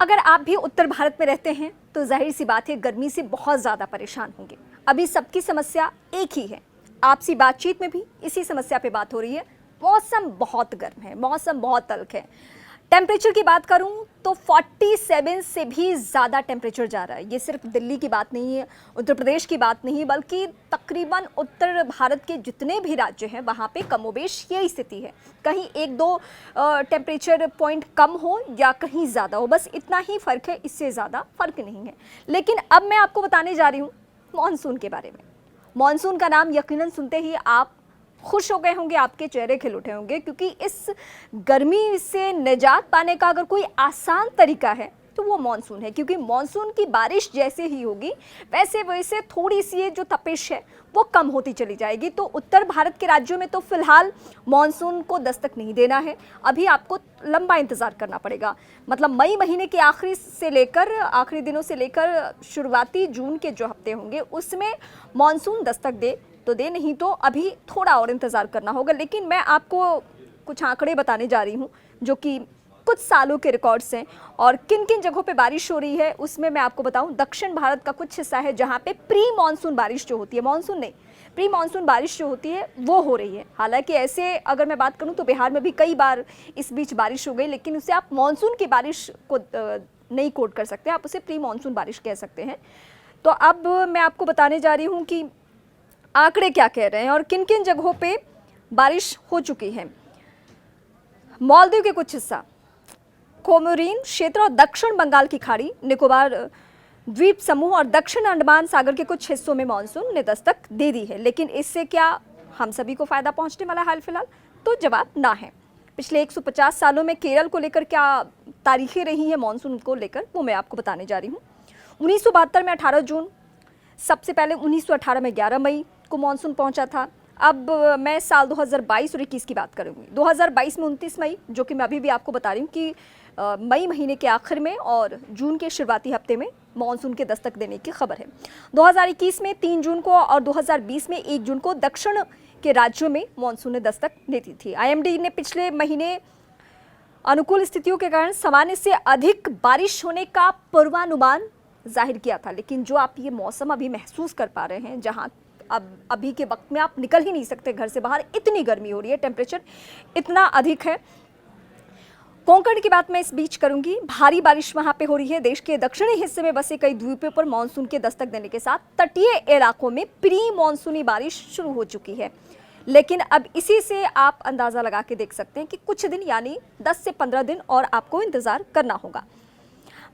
अगर आप भी उत्तर भारत में रहते हैं तो जाहिर सी बात है गर्मी से बहुत ज़्यादा परेशान होंगे। अभी सबकी समस्या एक ही है, आपसी बातचीत में भी इसी समस्या पे बात हो रही है। मौसम बहुत गर्म है, मौसम बहुत तल्ख है। टेम्परेचर की बात करूं तो 47 से भी ज़्यादा टेम्परेचर जा रहा है। ये सिर्फ दिल्ली की बात नहीं है, उत्तर प्रदेश की बात नहीं, बल्कि तकरीबन उत्तर भारत के जितने भी राज्य हैं वहाँ पे कमोबेश यही स्थिति है। कहीं एक दो टेम्परेचर पॉइंट कम हो या कहीं ज़्यादा हो, बस इतना ही फ़र्क है, इससे ज़्यादा फ़र्क नहीं है। लेकिन अब मैं आपको बताने जा रही हूँ मानसून के बारे में। मानसून का नाम यकीनन सुनते ही आप खुश हो गए होंगे, आपके चेहरे खिल उठे होंगे, क्योंकि इस गर्मी से निजात पाने का अगर कोई आसान तरीका है तो वो मानसून है। क्योंकि मानसून की बारिश जैसे ही होगी वैसे वैसे थोड़ी सी ये जो तपिश है वो कम होती चली जाएगी। तो उत्तर भारत के राज्यों में तो फिलहाल मानसून को दस्तक नहीं देना है, अभी आपको लंबा इंतज़ार करना पड़ेगा। मतलब मई महीने के आखिरी दिनों से लेकर शुरुआती जून के जो हफ्ते होंगे उसमें मानसून दस्तक दे तो दे, नहीं तो अभी थोड़ा और इंतज़ार करना होगा। लेकिन मैं आपको कुछ आंकड़े बताने जा रही हूँ जो कि कुछ सालों के रिकॉर्ड्स हैं, और किन किन जगहों पे बारिश हो रही है उसमें मैं आपको बताऊं। दक्षिण भारत का कुछ हिस्सा है जहां पे प्री मानसून बारिश जो होती है, मानसून नहीं, प्री मानसून बारिश जो होती है वो हो रही है। हालांकि ऐसे अगर मैं बात करूं तो बिहार में भी कई बार इस बीच बारिश हो गई, लेकिन उसे आप मानसून की बारिश को नहीं कोट कर सकते, आप उसे प्री मानसून बारिश कह सकते हैं। तो अब मैं आपको बताने जा रही हूँ कि आंकड़े क्या कह रहे हैं और किन किन जगहों पे बारिश हो चुकी है। मालदीव के कुछ हिस्सा, कोमोरिन क्षेत्र और दक्षिण बंगाल की खाड़ी, निकोबार द्वीप समूह और दक्षिण अंडमान सागर के कुछ हिस्सों में मानसून ने दस्तक दे दी है। लेकिन इससे क्या हम सभी को फायदा पहुंचने वाला हाल फिलहाल? तो जवाब ना है। पिछले 150 सालों में केरल को लेकर क्या तारीखें रही हैं मानसून को लेकर, वो मैं आपको बताने जा रही हूँ। 1972 में 18 जून, सबसे पहले 1918 में 11 मई को मानसून पहुंचा था। अब मैं साल 2022 और 21 की बात करूंगी। 2022 में 29 मई, जो कि मैं अभी भी आपको बता रही हूँ कि मई महीने के आखिर में और जून के शुरुआती हफ्ते में मानसून के दस्तक देने की खबर है। 2021 में 3 जून को और 2020 में 1 जून को दक्षिण के राज्यों में मानसून ने दस्तक दे दी थी। IMD ने पिछले महीने अनुकूल स्थितियों के कारण सामान्य से अधिक बारिश होने का पूर्वानुमान जाहिर किया था। लेकिन जो आप ये मौसम अभी महसूस कर पा रहे हैं, जहां अब अभी के वक्त में आप निकल ही नहीं सकते घर से बाहर, इतनी गर्मी हो रही है, टेम्परेचर इतना अधिक है। कोंकण की बात मैं इस बीच करूंगी। भारी बारिश वहां पे हो रही है। देश के दक्षिणी हिस्से में बसे कई द्वीपों पर मानसून के दस्तक देने के साथ तटीय इलाकों में प्री मानसूनी बारिश शुरू हो चुकी है। लेकिन अब इसी से आप अंदाजा लगा के देख सकते हैं कि कुछ दिन यानी 10 से 15 दिन और आपको इंतजार करना होगा।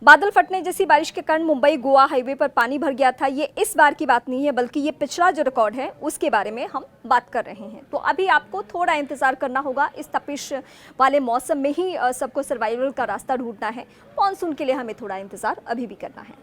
बादल फटने जैसी बारिश के कारण मुंबई गोवा हाईवे पर पानी भर गया था। ये इस बार की बात नहीं है, बल्कि ये पिछला जो रिकॉर्ड है उसके बारे में हम बात कर रहे हैं। तो अभी आपको थोड़ा इंतजार करना होगा। इस तपिश वाले मौसम में ही सबको सर्वाइवल का रास्ता ढूंढना है। मानसून के लिए हमें थोड़ा इंतजार अभी भी करना है।